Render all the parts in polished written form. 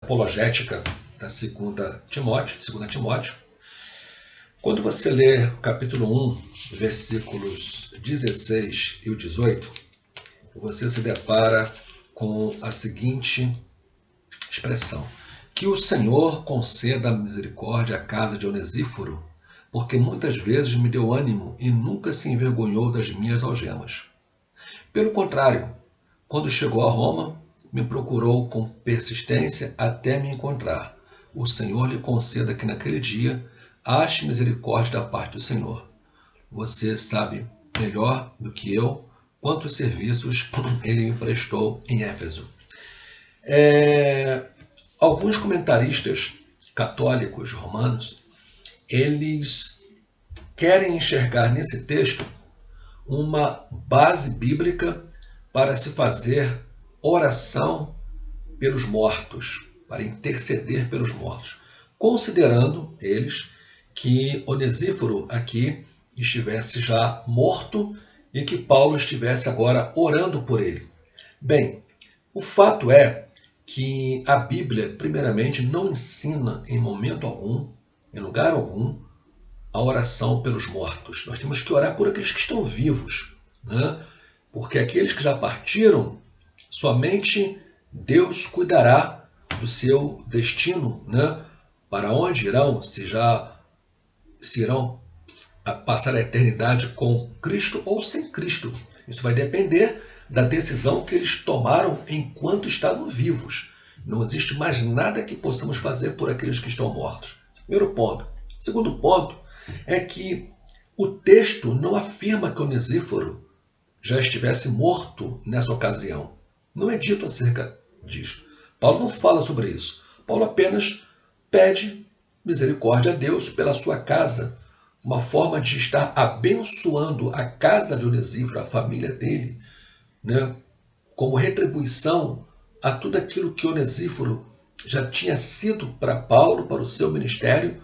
Apologética da 2 Timóteo. Quando você lê o capítulo 1, versículos 16 e o 18, você se depara com a seguinte expressão: que o Senhor conceda misericórdia à casa de Onesíforo, porque muitas vezes me deu ânimo e nunca se envergonhou das minhas algemas. Pelo contrário, quando chegou a Roma, me procurou com persistência até me encontrar. O Senhor lhe conceda que naquele dia ache misericórdia da parte do Senhor. Você sabe melhor do que eu quantos serviços ele me prestou em Éfeso. Alguns comentaristas católicos romanos, eles querem enxergar nesse texto uma base bíblica para se fazer oração pelos mortos, para interceder pelos mortos, considerando eles que Onesíforo aqui estivesse já morto e que Paulo estivesse agora orando por ele. Bem, o fato é que a Bíblia, primeiramente, não ensina em momento algum, em lugar algum, a oração pelos mortos. Nós temos que orar por aqueles que estão vivos, né? Porque aqueles que já partiram, somente Deus cuidará do seu destino, né? Para onde irão, se irão passar a eternidade com Cristo ou sem Cristo. Isso vai depender da decisão que eles tomaram enquanto estavam vivos. Não existe mais nada que possamos fazer por aqueles que estão mortos. Primeiro ponto. Segundo ponto é que o texto não afirma que Onesíforo já estivesse morto nessa ocasião. Não é dito acerca disso. Paulo não fala sobre isso. Paulo apenas pede misericórdia a Deus pela sua casa, uma forma de estar abençoando a casa de Onesíforo, a família dele, né, como retribuição a tudo aquilo que Onesíforo já tinha sido para Paulo, para o seu ministério,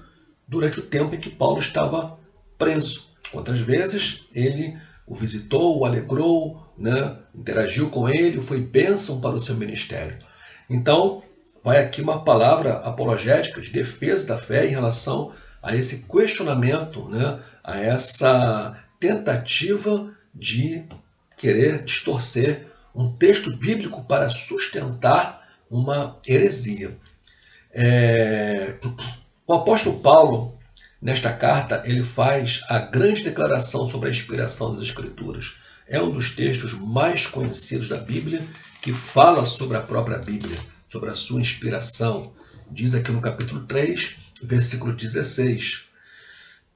durante o tempo em que Paulo estava preso. Quantas vezes ele o visitou, o alegrou, né, interagiu com ele, foi bênção para o seu ministério. Então, vai aqui uma palavra apologética de defesa da fé em relação a esse questionamento, né, a essa tentativa de querer distorcer um texto bíblico para sustentar uma heresia. O apóstolo Paulo, nesta carta, ele faz a grande declaração sobre a inspiração das Escrituras. É um dos textos mais conhecidos da Bíblia, que fala sobre a própria Bíblia, sobre a sua inspiração. Diz aqui no capítulo 3, versículo 16: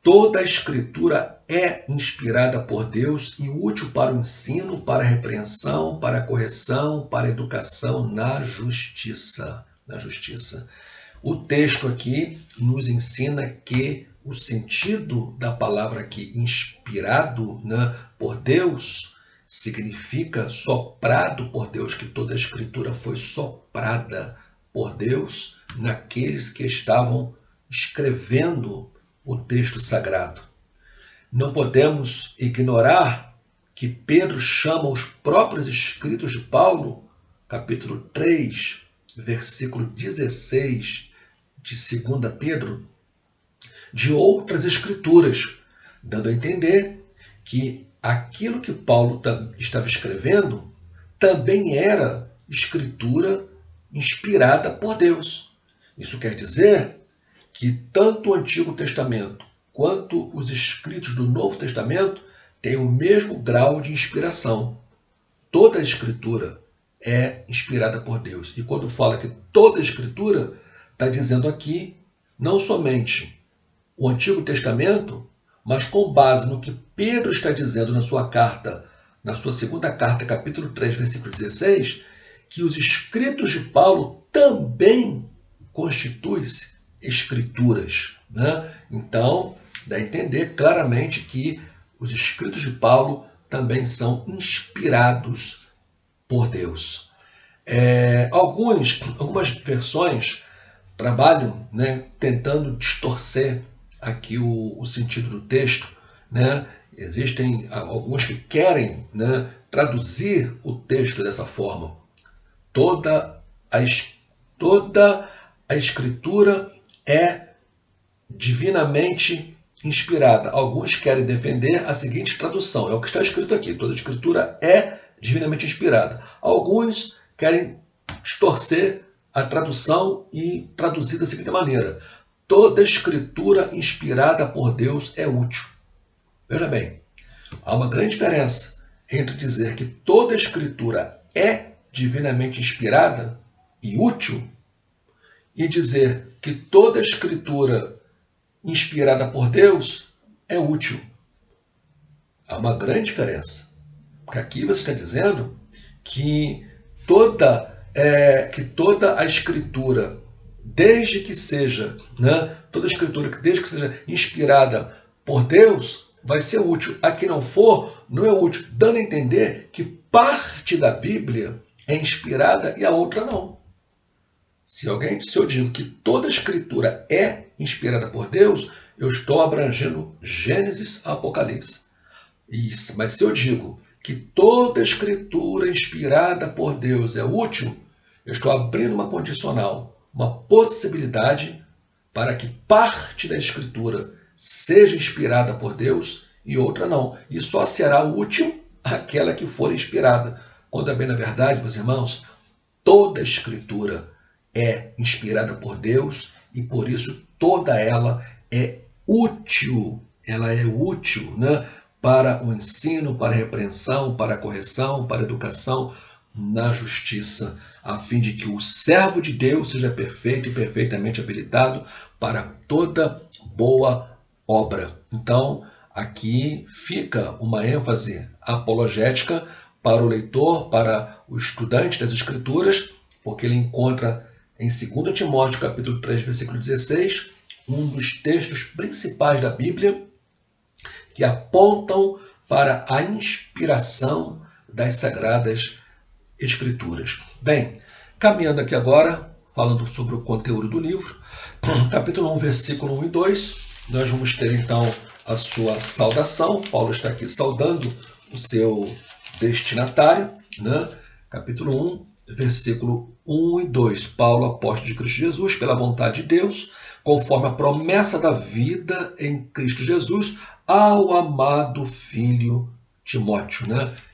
toda a Escritura é inspirada por Deus e útil para o ensino, para a repreensão, para a correção, para a educação na justiça. O texto aqui nos ensina que o sentido da palavra aqui, inspirado, né, por Deus, significa soprado por Deus, que toda a Escritura foi soprada por Deus naqueles que estavam escrevendo o texto sagrado. Não podemos ignorar que Pedro chama os próprios escritos de Paulo, capítulo 3, versículo 16 de 2 Pedro, de outras escrituras, dando a entender que aquilo que Paulo estava escrevendo também era escritura inspirada por Deus. Isso quer dizer que tanto o Antigo Testamento quanto os escritos do Novo Testamento têm o mesmo grau de inspiração. Toda a Escritura é inspirada por Deus. E quando fala que toda a Escritura, está dizendo aqui não somente o Antigo Testamento, mas com base no que Pedro está dizendo na sua carta, na sua segunda carta, capítulo 3, versículo 16, que os escritos de Paulo também constituem-se escrituras, né? Então, dá a entender claramente que os escritos de Paulo também são inspirados por Deus. Algumas versões trabalham, né, tentando distorcer aqui o sentido do texto, né? Existem alguns que querem, né, traduzir o texto dessa forma. Toda a Escritura é divinamente inspirada. Alguns querem defender a seguinte tradução, é o que está escrito aqui, toda a Escritura é divinamente inspirada. Alguns querem distorcer a tradução e traduzir da seguinte maneira: toda Escritura inspirada por Deus é útil. Veja bem, há uma grande diferença entre dizer que toda Escritura é divinamente inspirada e útil e dizer que toda Escritura inspirada por Deus é útil. Há uma grande diferença. Porque aqui você está dizendo que toda a Escritura, desde que seja, toda a Escritura, desde que seja inspirada por Deus, vai ser útil. A que não for, não é útil, dando a entender que parte da Bíblia é inspirada e a outra não. Se eu digo que toda a Escritura é inspirada por Deus, eu estou abrangendo Gênesis a Apocalipse. Isso. Mas se eu digo que toda a Escritura inspirada por Deus é útil, eu estou abrindo uma condicional, uma possibilidade para que parte da Escritura seja inspirada por Deus e outra não. E só será útil aquela que for inspirada. Quando é bem na verdade, meus irmãos, toda a Escritura é inspirada por Deus e por isso toda ela é útil. Ela é útil, para o ensino, para a repreensão, para a correção, para a educação na justiça, a fim de que o servo de Deus seja perfeito e perfeitamente habilitado para toda boa obra. Então, aqui fica uma ênfase apologética para o leitor, para o estudante das Escrituras, porque ele encontra em 2 Timóteo, capítulo 3, versículo 16, um dos textos principais da Bíblia que apontam para a inspiração das Sagradas Escrituras. Bem, caminhando aqui agora, falando sobre o conteúdo do livro, capítulo 1, versículo 1 e 2, nós vamos ter então a sua saudação. Paulo está aqui saudando o seu destinatário, Capítulo 1, versículo 1 e 2. Paulo, apóstolo de Cristo Jesus, pela vontade de Deus, conforme a promessa da vida em Cristo Jesus, ao amado filho Timóteo.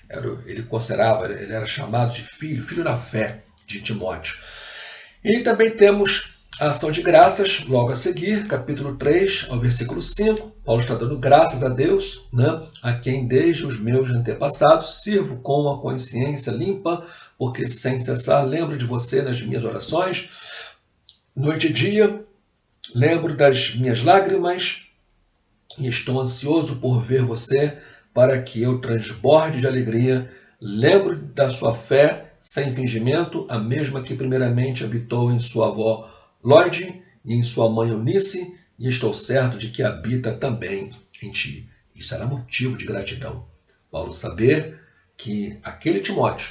Ele era chamado de filho na fé de Timóteo. E também temos a ação de graças, logo a seguir, capítulo 3, ao versículo 5. Paulo está dando graças a Deus, a quem desde os meus antepassados sirvo com a consciência limpa, porque sem cessar lembro de você nas minhas orações, noite e dia, lembro das minhas lágrimas e estou ansioso por ver você para que eu transborde de alegria. Lembro da sua fé sem fingimento, a mesma que primeiramente habitou em sua avó Lóide e em sua mãe Eunice, e estou certo de que habita também em ti. Isso era motivo de gratidão. Paulo saber que aquele Timóteo,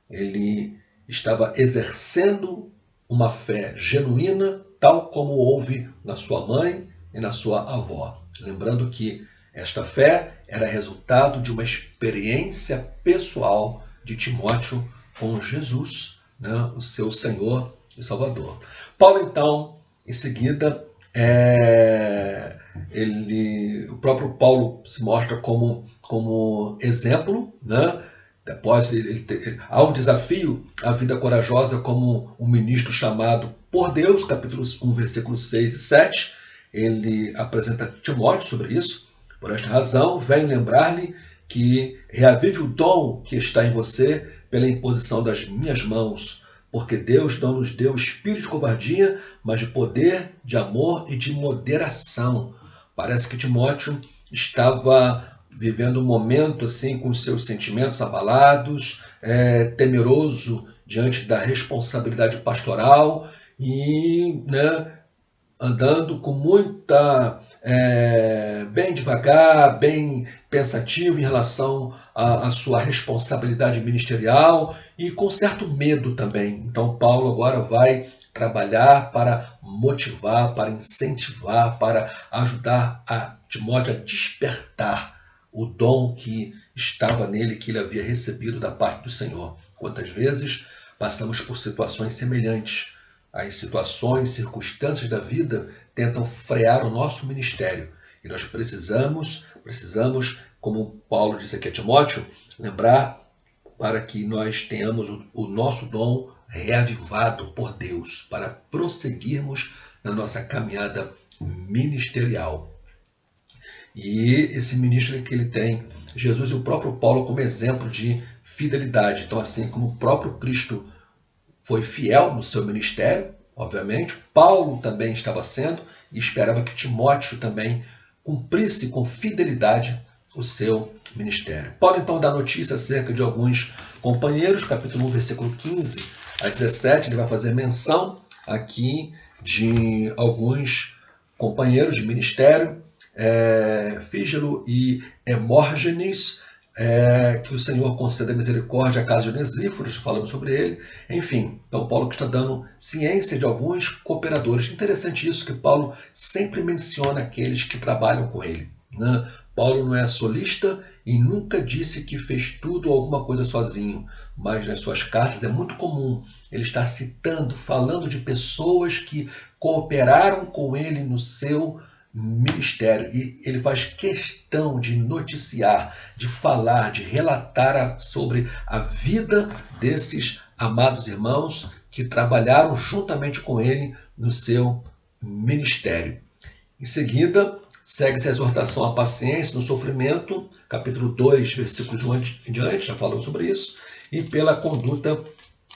ele estava exercendo uma fé genuína, tal como houve na sua mãe e na sua avó. Lembrando que esta fé era resultado de uma experiência pessoal de Timóteo com Jesus, o seu Senhor e Salvador. Paulo, então, em seguida, o próprio Paulo se mostra como exemplo, Depois há um desafio à vida corajosa como um ministro chamado por Deus, capítulo 1, versículos 6 e 7. Ele apresenta Timóteo sobre isso. Por esta razão, venho lembrar-lhe que reavive o dom que está em você pela imposição das minhas mãos, porque Deus não nos deu espírito de covardia, mas de poder, de amor e de moderação. Parece que Timóteo estava vivendo um momento assim com seus sentimentos abalados, temeroso diante da responsabilidade pastoral e andando com muita bem devagar, bem pensativo em relação à sua responsabilidade ministerial e com certo medo também. Então Paulo agora vai trabalhar para motivar, para incentivar, para ajudar a Timóteo a despertar o dom que estava nele, que ele havia recebido da parte do Senhor. Quantas vezes passamos por situações semelhantes, as situações, circunstâncias da vida tentam frear o nosso ministério. E nós precisamos, como Paulo disse aqui a Timóteo, lembrar para que nós tenhamos o nosso dom reavivado por Deus, para prosseguirmos na nossa caminhada ministerial. E esse ministro que ele tem, Jesus e o próprio Paulo como exemplo de fidelidade. Então, assim como o próprio Cristo foi fiel no seu ministério, obviamente, Paulo também estava sendo e esperava que Timóteo também cumprisse com fidelidade o seu ministério. Paulo então dá notícia acerca de alguns companheiros, capítulo 1, versículo 15 a 17, ele vai fazer menção aqui de alguns companheiros de ministério, Fígelo e Hemórgenes, que o Senhor conceda misericórdia à casa de Onesíforo, falamos sobre ele. Enfim, então Paulo que está dando ciência de alguns cooperadores. Interessante isso, que Paulo sempre menciona aqueles que trabalham com ele, né? Paulo não é solista e nunca disse que fez tudo ou alguma coisa sozinho, mas nas suas cartas é muito comum ele estar citando, falando de pessoas que cooperaram com ele no seu ministério, e ele faz questão de noticiar, de falar, de relatar sobre a vida desses amados irmãos que trabalharam juntamente com ele no seu ministério. Em seguida, segue-se a exortação à paciência no sofrimento, capítulo 2, versículo de 1 em diante, já falamos sobre isso, e pela conduta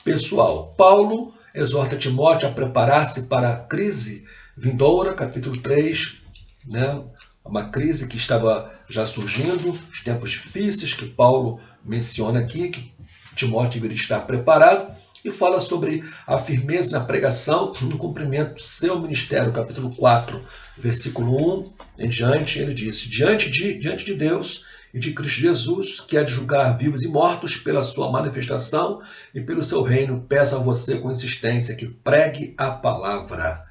pessoal. Paulo exorta Timóteo a preparar-se para a crise vindoura, capítulo 3, né? Uma crise que estava já surgindo, os tempos difíceis que Paulo menciona aqui, que Timóteo deveria estar preparado, e fala sobre a firmeza na pregação no cumprimento do seu ministério, capítulo 4, versículo 1 em diante, ele disse: diante de Deus e de Cristo Jesus, que há de julgar vivos e mortos pela sua manifestação e pelo seu reino, peço a você com insistência que pregue a palavra.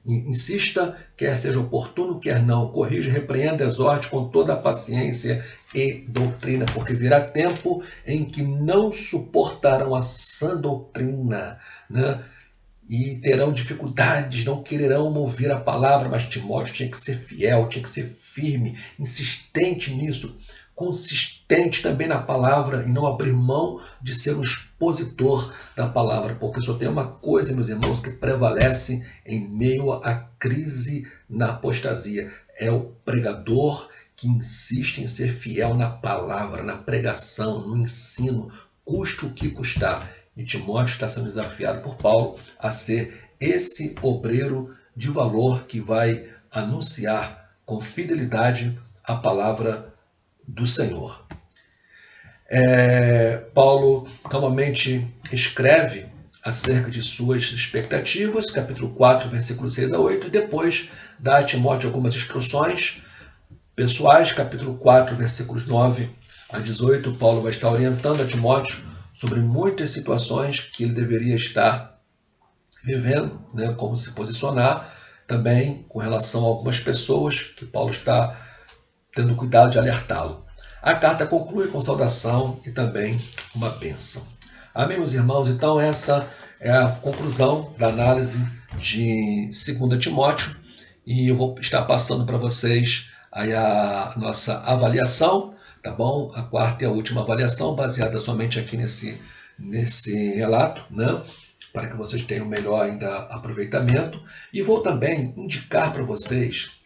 Insista, quer seja oportuno, quer não, corrija, repreenda, exorte com toda a paciência e doutrina, porque virá tempo em que não suportarão a sã doutrina, né? E terão dificuldades, não quererão ouvir a palavra, mas Timóteo tinha que ser fiel, tinha que ser firme, insistente nisso, consistente também na palavra e não abrir mão de ser um expositor da palavra, porque só tem uma coisa, meus irmãos, que prevalece em meio à crise na apostasia: é o pregador que insiste em ser fiel na palavra, na pregação, no ensino, custe o que custar. E Timóteo está sendo desafiado por Paulo a ser esse obreiro de valor que vai anunciar com fidelidade a palavra do Senhor. Paulo calmamente escreve acerca de suas expectativas, capítulo 4, versículo 6 a 8, e depois dá a Timóteo algumas instruções pessoais, capítulo 4, versículos 9 a 18, Paulo vai estar orientando a Timóteo sobre muitas situações que ele deveria estar vivendo, né, como se posicionar, também com relação a algumas pessoas que Paulo está tendo cuidado de alertá-lo. A carta conclui com saudação e também uma bênção. Amém, meus irmãos? Então essa é a conclusão da análise de 2 Timóteo, e eu vou estar passando para vocês aí a nossa avaliação, tá bom? A quarta e a última avaliação, baseada somente aqui nesse relato, né? Para que vocês tenham melhor ainda aproveitamento. E vou também indicar para vocês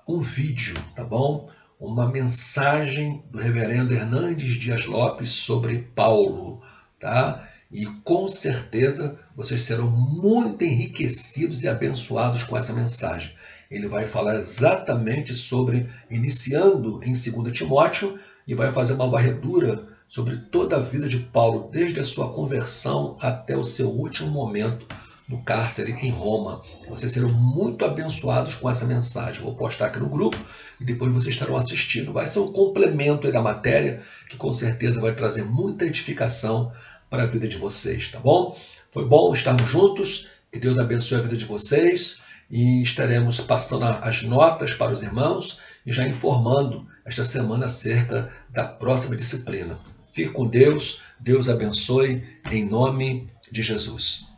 um vídeo, tá bom? Uma mensagem do reverendo Hernandes Dias Lopes sobre Paulo, tá? E com certeza vocês serão muito enriquecidos e abençoados com essa mensagem. Ele vai falar exatamente sobre, iniciando em 2 Timóteo, e vai fazer uma varredura sobre toda a vida de Paulo, desde a sua conversão até o seu último momento no cárcere em Roma. Vocês serão muito abençoados com essa mensagem. Vou postar aqui no grupo e depois vocês estarão assistindo. Vai ser um complemento aí da matéria que com certeza vai trazer muita edificação para a vida de vocês, tá bom? Foi bom estarmos juntos. Que Deus abençoe a vida de vocês. E estaremos passando as notas para os irmãos e já informando esta semana acerca da próxima disciplina. Fique com Deus, Deus abençoe, em nome de Jesus.